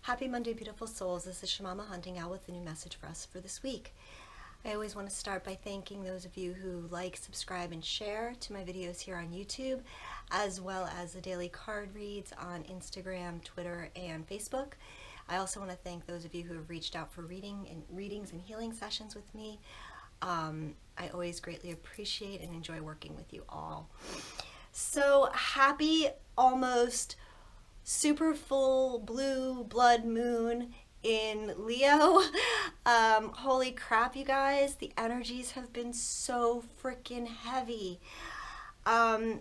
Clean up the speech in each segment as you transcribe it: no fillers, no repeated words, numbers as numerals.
Happy Monday, beautiful souls. This is Shamama hunting out with a new message for us for this week. I always want to start by thanking those of you who like, subscribe, and share to my videos here on YouTube, as well as the daily card reads on Instagram, Twitter, and Facebook. I also want to thank those of you who have reached out for readings and healing sessions with me. I always greatly appreciate and enjoy working with you all. So happy almost super full blue blood moon in Leo. Holy crap, you guys, the energies have been so freaking heavy. I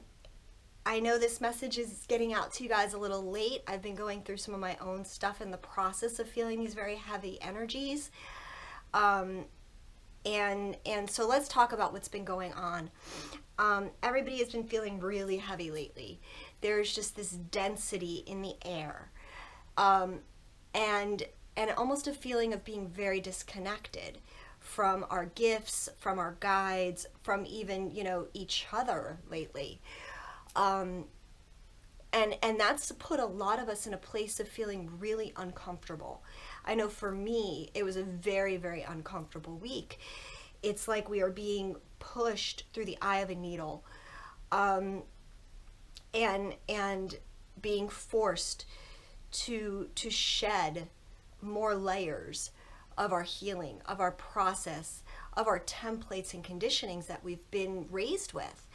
know this message is getting out to you guys a little late. I've been going through some of my own stuff in the process of feeling these very heavy energies. And so let's talk about what's been going on. Everybody has been feeling really heavy lately. There's just this density in the air, and almost a feeling of being very disconnected from our gifts, from our guides, from even, each other lately. And that's put a lot of us in a place of feeling really uncomfortable. I know for me, it was a very, very uncomfortable week. It's like we are being pushed through the eye of a needle, and being forced to shed more layers of our healing, of our process, of our templates and conditionings that we've been raised with.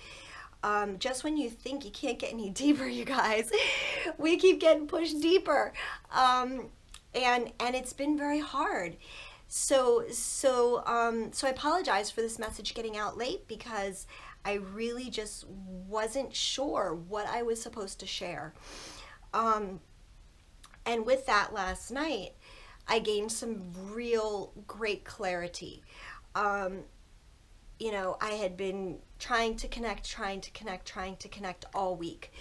Just when you think you can't get any deeper, you guys, we keep getting pushed deeper. And it's been very hard. So I apologize for this message getting out late, because I really just wasn't sure what I was supposed to share. And with that last night, I gained some real great clarity. I had been trying to connect all week.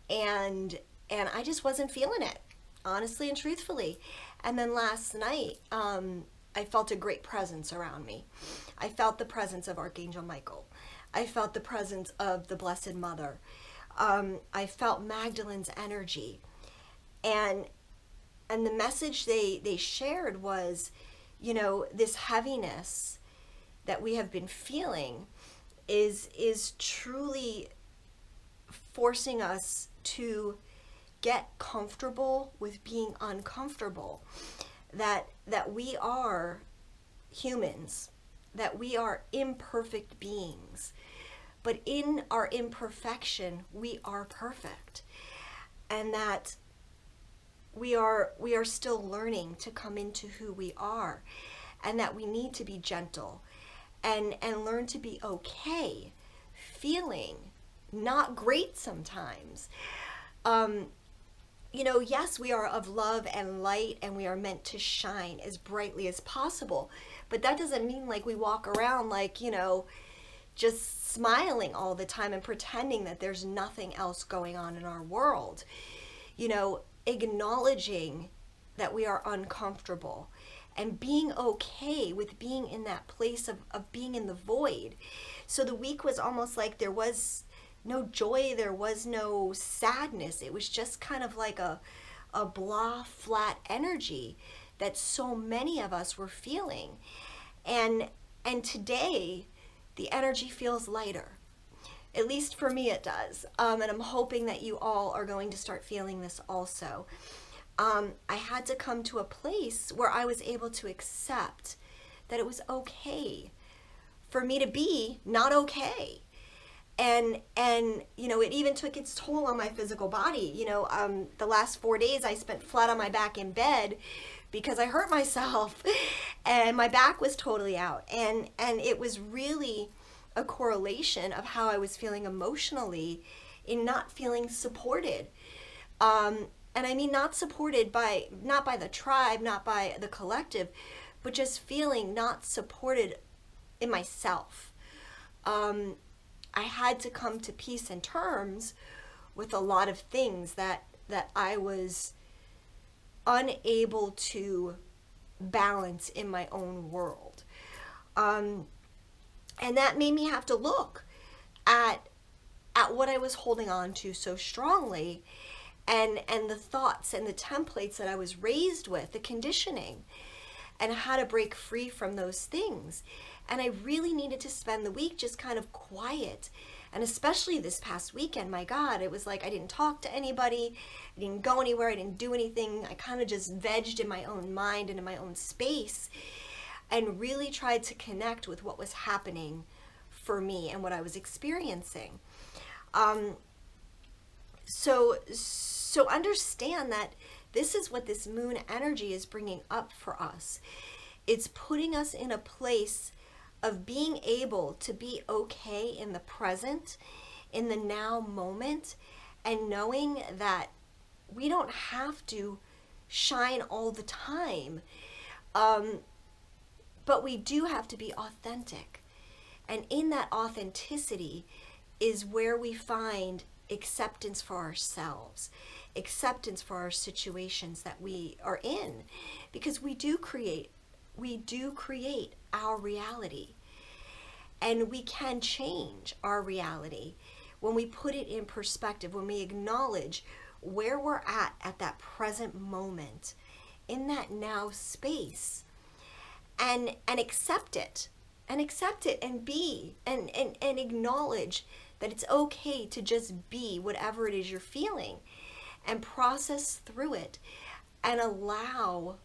And I just wasn't feeling it, honestly and truthfully. And then last night, I felt a great presence around me. I felt the presence of Archangel Michael. I felt the presence of the Blessed Mother. I felt Magdalene's energy. And the message they shared was, this heaviness that we have been feeling is truly forcing us to get comfortable with being uncomfortable. That we are humans, that we are imperfect beings, but in our imperfection we are perfect, and that we are still learning to come into who we are, and that we need to be gentle and learn to be okay feeling not great sometimes. Yes, we are of love and light, and we are meant to shine as brightly as possible. But that doesn't mean like we walk around like, just smiling all the time and pretending that there's nothing else going on in our world. Acknowledging that we are uncomfortable and being okay with being in that place of being in the void. So the week was almost like there was no joy, there was no sadness. It was just kind of like a blah, flat energy that so many of us were feeling. And today, the energy feels lighter. At least for me it does. And I'm hoping that you all are going to start feeling this also. I had to come to a place where I was able to accept that it was okay for me to be not okay. And it even took its toll on my physical body. The last 4 days I spent flat on my back in bed because I hurt myself and my back was totally out. And it was really a correlation of how I was feeling emotionally in not feeling supported. And I mean not supported not by the tribe, not by the collective, but just feeling not supported in myself. I had to come to peace and terms with a lot of things that I was unable to balance in my own world. And that made me have to look at what I was holding on to so strongly and the thoughts and the templates that I was raised with, the conditioning, and how to break free from those things. And I really needed to spend the week just kind of quiet. And especially this past weekend, my God, it was like I didn't talk to anybody, I didn't go anywhere, I didn't do anything. I kind of just vegged in my own mind and in my own space, and really tried to connect with what was happening for me and what I was experiencing. So understand that this is what this moon energy is bringing up for us. It's putting us in a place of being able to be okay in the present, in the now moment, and knowing that we don't have to shine all the time, but we do have to be authentic. And in that authenticity is where we find acceptance for ourselves, acceptance for our situations that we are in, because we do create our reality, and we can change our reality when we put it in perspective, when we acknowledge where we're at that present moment, in that now space, and accept it, and be, and acknowledge that it's okay to just be whatever it is you're feeling, and process through it, and allow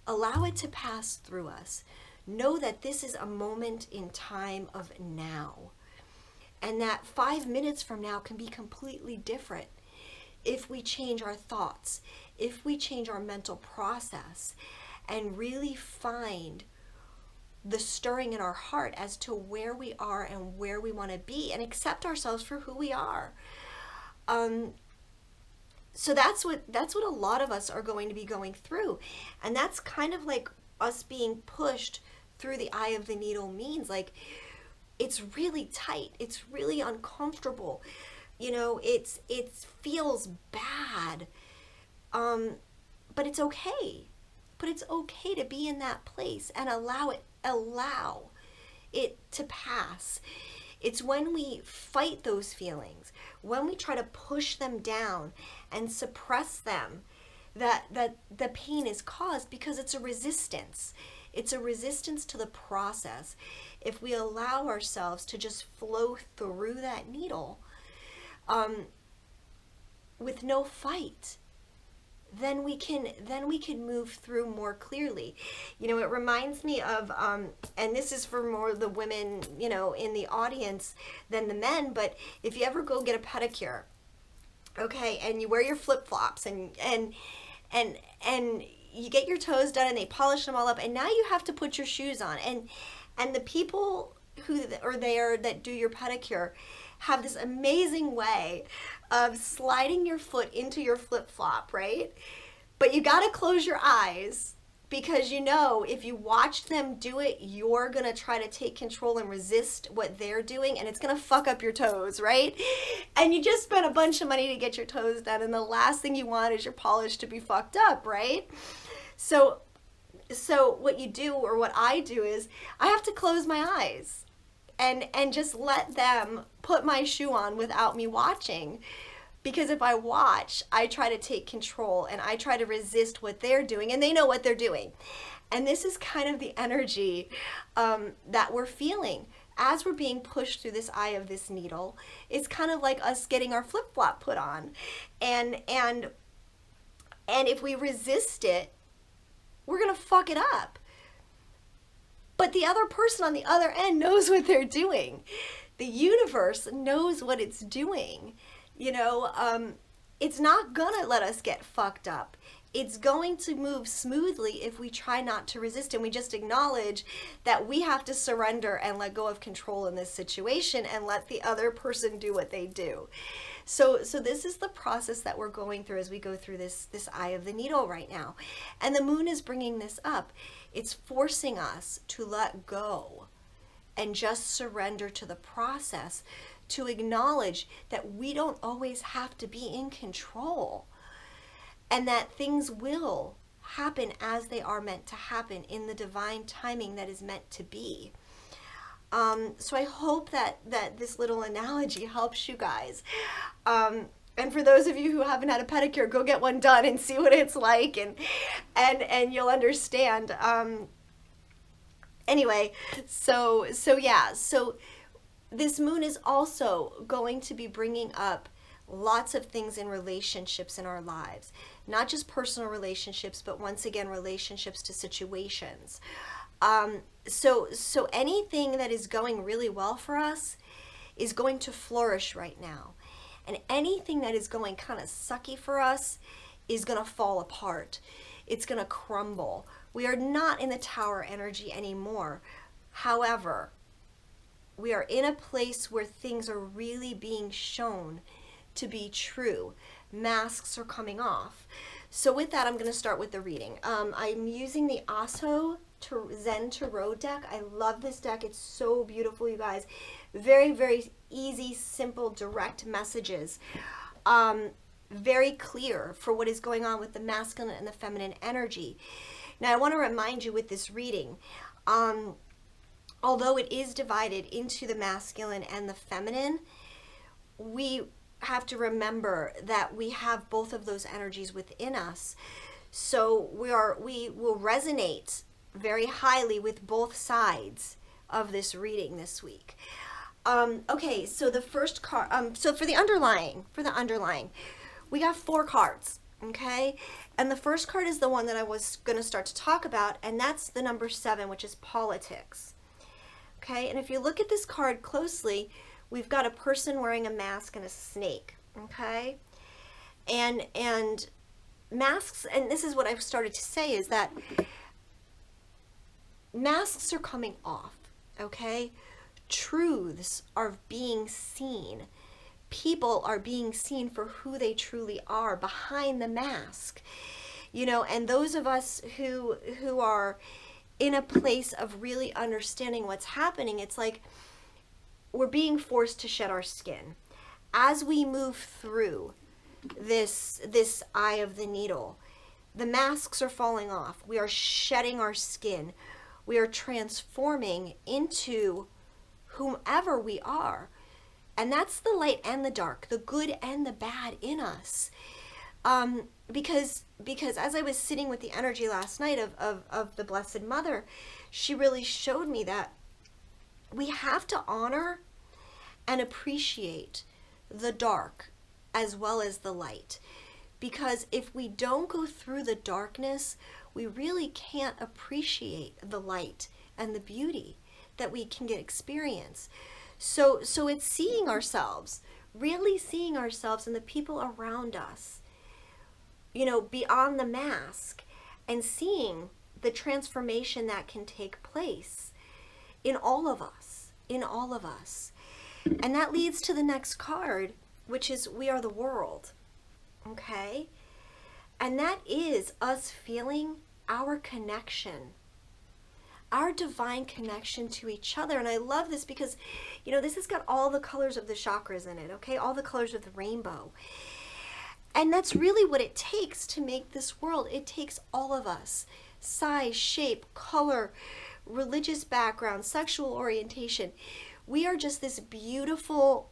it to pass through us. Know that this is a moment in time of now, and that 5 minutes from now can be completely different if we change our thoughts, if we change our mental process, and really find the stirring in our heart as to where we are and where we want to be, and accept ourselves for who we are. So that's what a lot of us are going to be going through, and that's kind of like us being pushed through the eye of the needle means. Like, it's really tight, it's really uncomfortable, you know, it feels bad, but it's okay. But it's okay to be in that place and allow it to pass. It's when we fight those feelings, when we try to push them down and suppress them, that the pain is caused, because it's a resistance. It's a resistance to the process. If we allow ourselves to just flow through that needle with no fight, then we can move through more clearly. You know, it reminds me of, and this is for more the women, you know, in the audience than the men, but if you ever go get a pedicure, okay, and you wear your flip-flops and you get your toes done and they polish them all up, and now you have to put your shoes on, and the people who are there that do your pedicure have this amazing way of sliding your foot into your flip-flop, right? But you got to close your eyes, because you know if you watch them do it, you're going to try to take control and resist what they're doing, and it's going to fuck up your toes, right? And you just spent a bunch of money to get your toes done, and the last thing you want is your polish to be fucked up, right? So what you do, or what I do, is I have to close my eyes and just let them put my shoe on without me watching. Because if I watch, I try to take control and I try to resist what they're doing, and they know what they're doing. And this is kind of the energy that we're feeling as we're being pushed through this eye of this needle. It's kind of like us getting our flip-flop put on. And if we resist it, we're gonna fuck it up. But the other person on the other end knows what they're doing. The universe knows what it's doing. You know, it's not gonna let us get fucked up. It's going to move smoothly if we try not to resist, and we just acknowledge that we have to surrender and let go of control in this situation and let the other person do what they do. So this is the process that we're going through as we go through this eye of the needle right now. And the moon is bringing this up. It's forcing us to let go and just surrender to the process, to acknowledge that we don't always have to be in control, and that things will happen as they are meant to happen in the divine timing that is meant to be. So I hope that this little analogy helps you guys. And for those of you who haven't had a pedicure, go get one done and see what it's like, and you'll understand. Anyway, so yeah, so this moon is also going to be bringing up lots of things in relationships in our lives, not just personal relationships, but once again, relationships to situations. So anything that is going really well for us is going to flourish right now. And anything that is going kind of sucky for us is going to fall apart. It's going to crumble. We are not in the tower energy anymore. However, we are in a place where things are really being shown to be true. Masks are coming off. So with that, I'm going to start with the reading. I'm using the Aso Zen Tarot deck. I love this deck. It's so beautiful, you guys. Very, very easy, simple, direct messages. Very clear for what is going on with the masculine and the feminine energy. Now, I want to remind you with this reading, although it is divided into the masculine and the feminine, we have to remember that we have both of those energies within us. So we will resonate very highly with both sides of this reading this week. Okay, so the first card, so for the underlying, we got 4 cards, okay? And the first card is the one that I was going to start to talk about, and that's the number 7, which is politics. Okay, and if you look at this card closely, we've got a person wearing a mask and a snake, okay? And masks, and this is what I've started to say, is that masks are coming off, okay? Truths are being seen. People are being seen for who they truly are behind the mask. You know, and those of us who are in a place of really understanding what's happening, it's like we're being forced to shed our skin. As we move through this eye of the needle, the masks are falling off. We are shedding our skin. We are transforming into whomever we are. And that's the light and the dark, the good and the bad in us. Because as I was sitting with the energy last night of the Blessed Mother, she really showed me that we have to honor and appreciate the dark as well as the light. Because if we don't go through the darkness, we really can't appreciate the light and the beauty that we can experience. So it's seeing ourselves, really seeing ourselves and the people around us, you know, beyond the mask, and seeing the transformation that can take place in all of us, And that leads to the next card, which is we are the world, okay? And that is us feeling our connection, our divine connection to each other. And I love this because, you know, this has got all the colors of the chakras in it, okay? All the colors of the rainbow. And that's really what it takes to make this world. It takes all of us, size, shape, color, religious background, sexual orientation. We are just this beautiful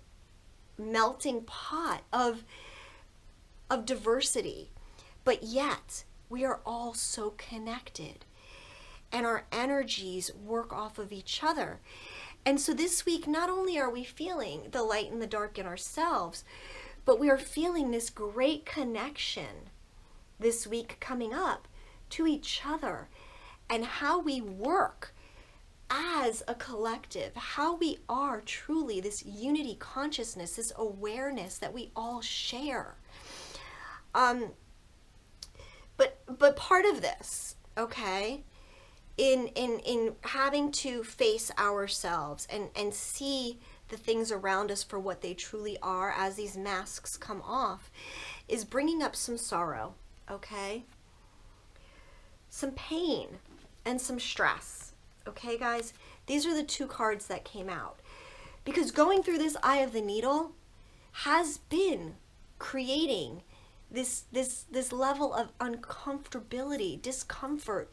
melting pot of diversity, but yet we are all so connected. And our energies work off of each other. And so this week, not only are we feeling the light and the dark in ourselves, but we are feeling this great connection this week coming up to each other, and how we work as a collective, how we are truly this unity consciousness, this awareness that we all share. But part of this, okay, in having to face ourselves and see the things around us for what they truly are as these masks come off, is bringing up some sorrow, okay? Some pain and some stress, okay, guys? These are the 2 cards that came out. Because going through this eye of the needle has been creating this level of uncomfortability, discomfort,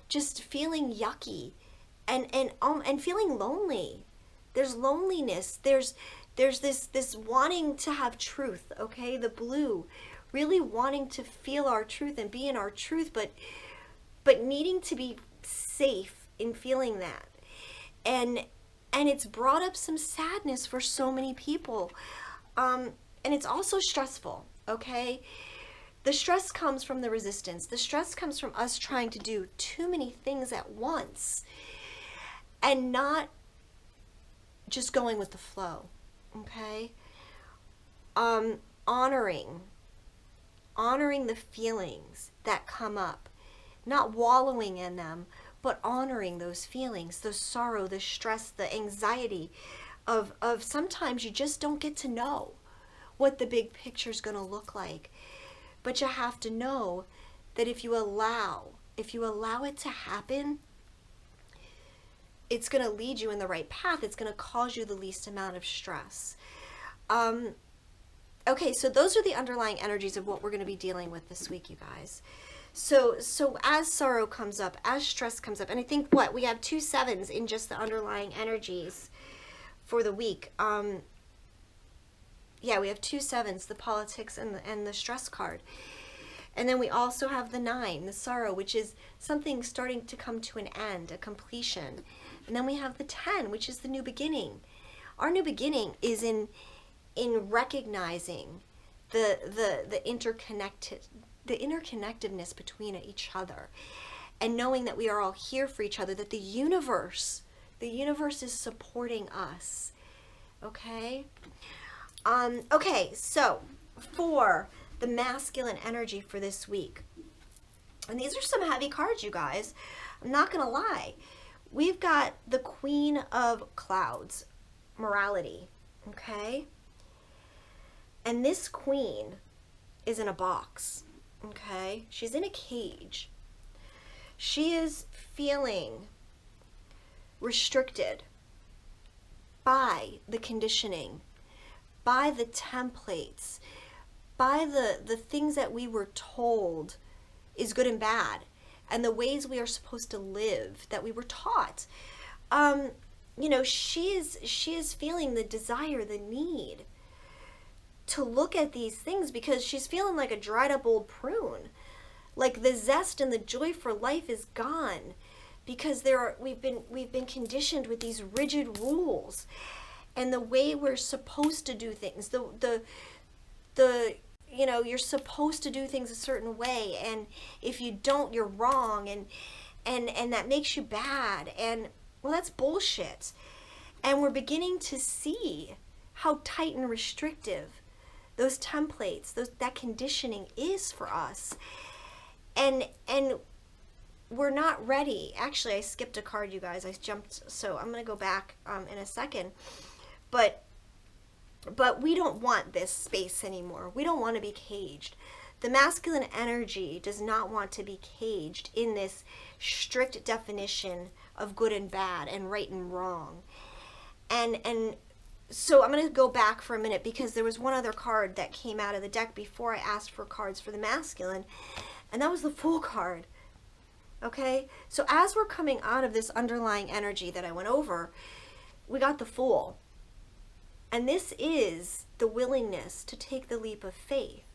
just feeling yucky, and feeling lonely. There's loneliness. There's There's this wanting to have truth, okay? The blue, really wanting to feel our truth and be in our truth, but needing to be safe in feeling that. And it's brought up some sadness for so many people. And it's also stressful, okay? The stress comes from the resistance. The stress comes from us trying to do too many things at once and not just going with the flow, okay? Honoring the feelings that come up, not wallowing in them, but honoring those feelings, the sorrow, the stress, the anxiety of sometimes you just don't get to know what the big picture is going to look like. But you have to know that if you allow it to happen, it's going to lead you in the right path. It's going to cause you the least amount of stress. Okay, so those are the underlying energies of what we're going to be dealing with this week, you guys. So as sorrow comes up, as stress comes up, and I think we have 2 7s in just the underlying energies for the week. Yeah, we have 2 7s, the politics and the stress card. And then we also have the 9, the sorrow, which is something starting to come to an end, a completion. And then we have the 10, which is the new beginning. Our new beginning is in recognizing the interconnectedness between each other, and knowing that we are all here for each other, that the universe is supporting us. Okay? Okay, so for the masculine energy for this week, and these are some heavy cards, you guys. I'm not gonna lie. We've got the Queen of Clouds, morality, okay? And this queen is in a box, okay? She's in a cage. She is feeling restricted by the conditioning, by the templates, by the things that we were told is good and bad, and the ways we are supposed to live that we were taught. You know, she is feeling the desire, the need to look at these things, because she's feeling like a dried up old prune. Like the zest and the joy for life is gone, because we've been conditioned with these rigid rules and the way we're supposed to do things. The you know, you're supposed to do things a certain way, and if you don't, you're wrong, and that makes you bad. And well, that's bullshit. And we're beginning to see how tight and restrictive those templates, that conditioning is for us. And we're not ready. Actually, I skipped a card, you guys. I jumped, so I'm going to go back in a second. But we don't want this space anymore. We don't want to be caged. The masculine energy does not want to be caged in this strict definition of good and bad and right and wrong. And so I'm going to go back for a minute, because there was one other card that came out of the deck before I asked for cards for the masculine, and that was the Fool card. Okay? So as we're coming out of this underlying energy that I went over, we got the Fool. And this is the willingness to take the leap of faith,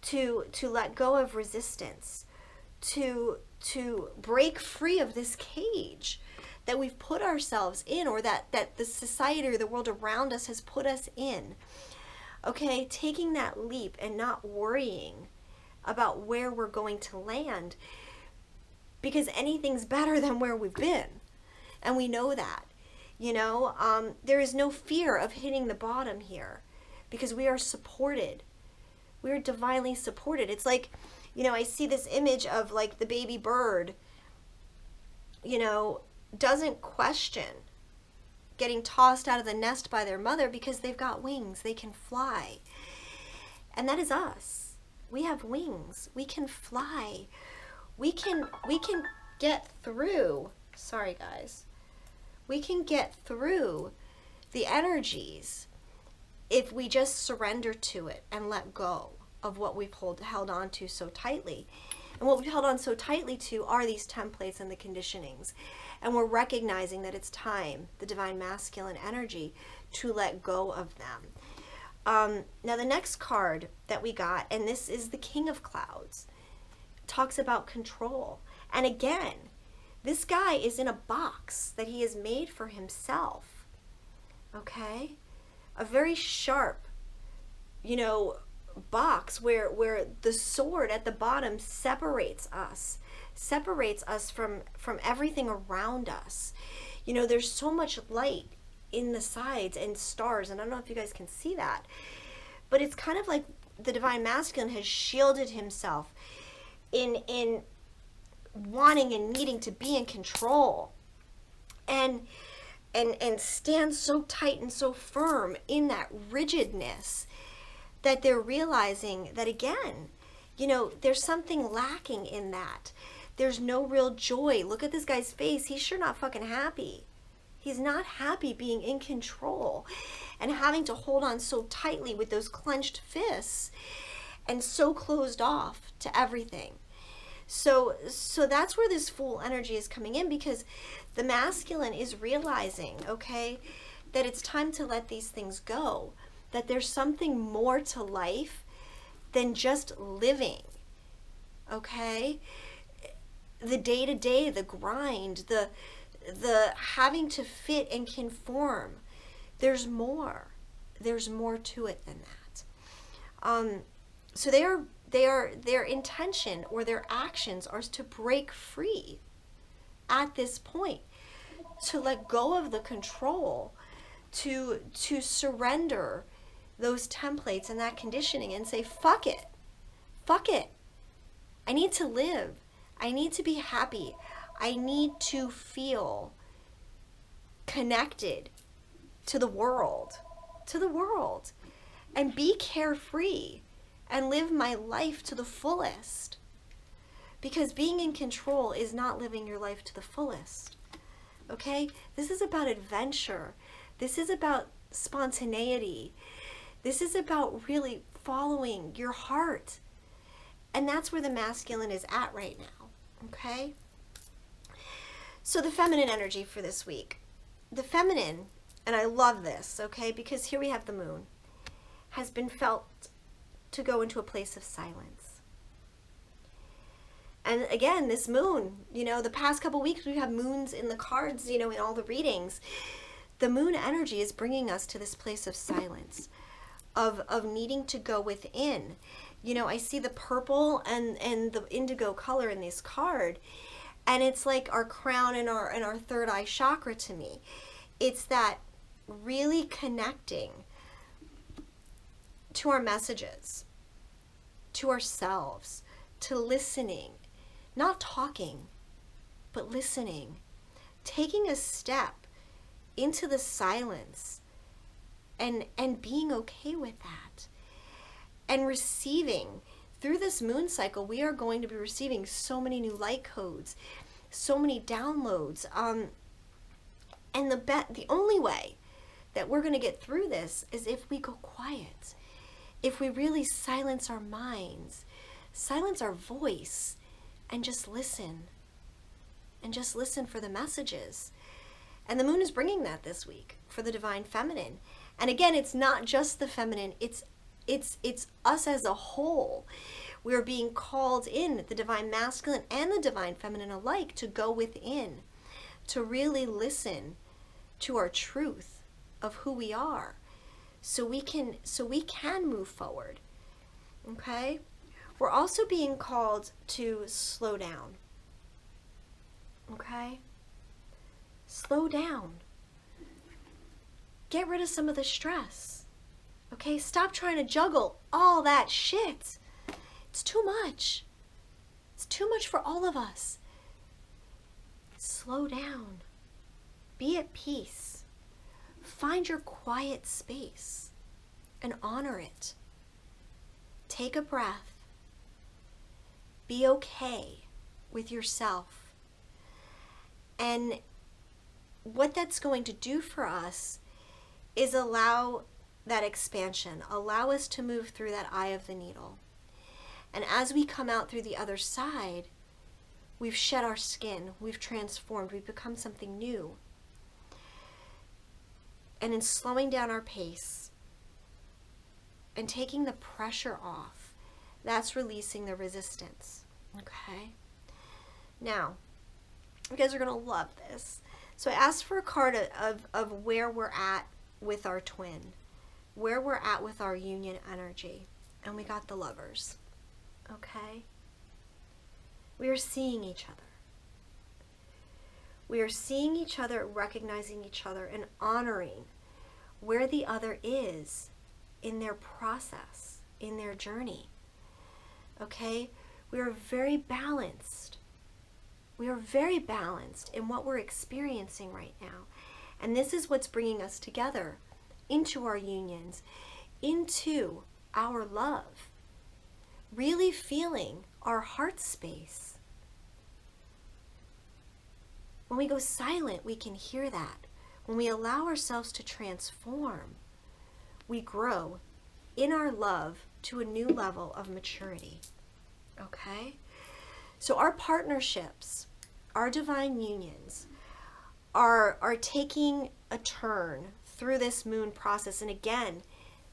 to let go of resistance, to break free of this cage that we've put ourselves in, or that the society or the world around us has put us in. Okay, taking that leap and not worrying about where we're going to land, because anything's better than where we've been, and we know that. You know, there is no fear of hitting the bottom here, because we are supported. We are divinely supported. It's like, you know, I see this image of like the baby bird, you know, doesn't question getting tossed out of the nest by their mother, because they've got wings. They can fly. And that is us. We have wings. We can fly. We can get through. Sorry, guys. We can get through the energies if we just surrender to it and let go of what we've held on to so tightly. And what we've held on so tightly to are these templates and the conditionings. And we're recognizing that it's time, the divine masculine energy, to let go of them. Now the next card that we got, and this is the King of Clouds, talks about control. And again, this guy is in a box that he has made for himself. Okay? A very sharp, you know, box where the sword at the bottom separates us from everything around us. You know, there's so much light in the sides and stars, and I don't know if you guys can see that, but it's kind of like the divine masculine has shielded himself in wanting and needing to be in control and stand so tight and so firm in that rigidness that they're realizing that, again, you know, there's something lacking in that. There's no real joy. Look at this guy's face. He's sure not fucking happy. He's not happy being in control and having to hold on so tightly with those clenched fists and so closed off to everything. So that's where this Fool energy is coming in, because the masculine is realizing, okay, that it's time to let these things go, that there's something more to life than just living, okay? The day-to-day, the grind, the having to fit and conform. There's more to it than that. So their intention or their actions are to break free at this point, to let go of the control, to surrender those templates and that conditioning and say, fuck it. I need to live. I need to be happy. I need to feel connected to the world, and be carefree and live my life to the fullest. Because being in control is not living your life to the fullest. Okay? This is about adventure. This is about spontaneity. This is about really following your heart. And that's where the masculine is at right now. Okay? So the feminine energy for this week. The feminine, and I love this, okay, because here we have the moon, has been felt to go into a place of silence. And again, this moon, you know, the past couple weeks we have moons in the cards, you know, in all the readings. The moon energy is bringing us to this place of silence, of needing to go within. You know, I see the purple and the indigo color in this card, and it's like our crown and our third eye chakra to me. It's that really connecting to our messages, to ourselves, to listening, not talking, but listening, taking a step into the silence and being okay with that, and receiving. Through this moon cycle, we are going to be receiving so many new light codes, so many downloads, and the only way that we're going to get through this is if we go quiet, if we really silence our minds, silence our voice, and just listen for the messages. And the moon is bringing that this week for the divine feminine. And again, it's not just the feminine, it's us as a whole. We are being called in, the divine masculine and the divine feminine alike, to go within, to really listen to our truth of who we are, so we can move forward. Okay? We're also being called to slow down. Okay? Slow down. Get rid of some of the stress. Okay? Stop trying to juggle all that shit. It's too much. It's too much for all of us. Slow down. Be at peace. Find your quiet space and honor it. Take a breath. Be okay with yourself. And what that's going to do for us is allow that expansion, allow us to move through that eye of the needle. And as we come out through the other side, we've shed our skin, we've transformed, we've become something new. And in slowing down our pace and taking the pressure off, that's releasing the resistance. Okay? Now, you guys are going to love this. So I asked for a card of where we're at with our twin, where we're at with our union energy. And we got the Lovers. Okay? We are seeing each other. We are seeing each other, recognizing each other, and honoring where the other is in their process, in their journey. Okay? We are very balanced. We are very balanced in what we're experiencing right now. And this is what's bringing us together into our unions, into our love. Really feeling our heart space. When we go silent, we can hear that. When we allow ourselves to transform, we grow in our love to a new level of maturity. Okay? So our partnerships, our divine unions, are taking a turn through this moon process. And again,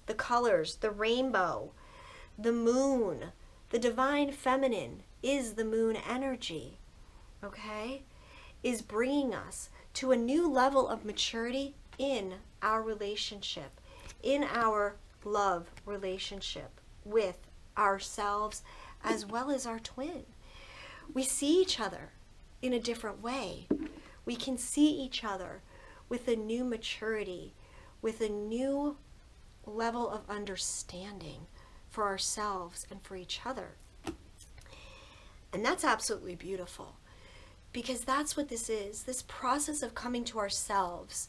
the colors, the rainbow, the moon, the divine feminine is the moon energy. Okay? Is bringing us to a new level of maturity in our relationship, in our love relationship with ourselves as well as our twin. We see each other in a different way. We can see each other with a new maturity, with a new level of understanding for ourselves and for each other. And that's absolutely beautiful. Because that's what this is, this process of coming to ourselves,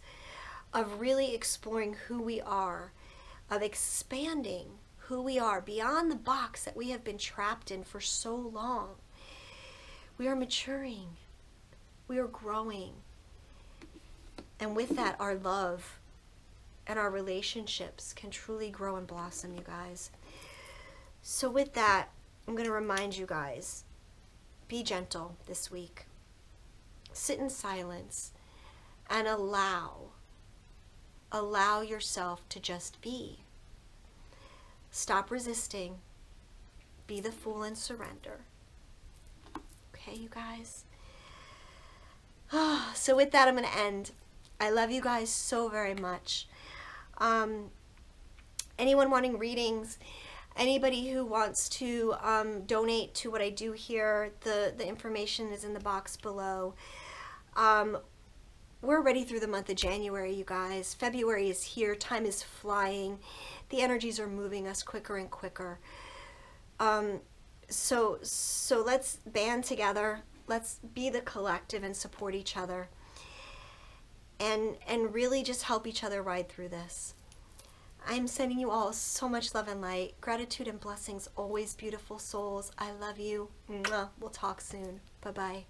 of really exploring who we are, of expanding who we are beyond the box that we have been trapped in for so long. We are maturing. We are growing. And with that, our love and our relationships can truly grow and blossom, you guys. So with that, I'm going to remind you guys, be gentle this week. Sit in silence and allow yourself to just be. Stop resisting. Be the fool and surrender. Okay, you guys? So with that, I'm going to end. I love you guys so very much. Anyone wanting readings, anybody who wants to donate to what I do here, the information is in the box below. We're ready through the month of January, you guys. February is here. Time is flying. The energies are moving us quicker and quicker. So let's band together. Let's be the collective and support each other. And really just help each other ride through this. I'm sending you all so much love and light. Gratitude and blessings always, beautiful souls. I love you. Mwah. We'll talk soon. Bye-bye.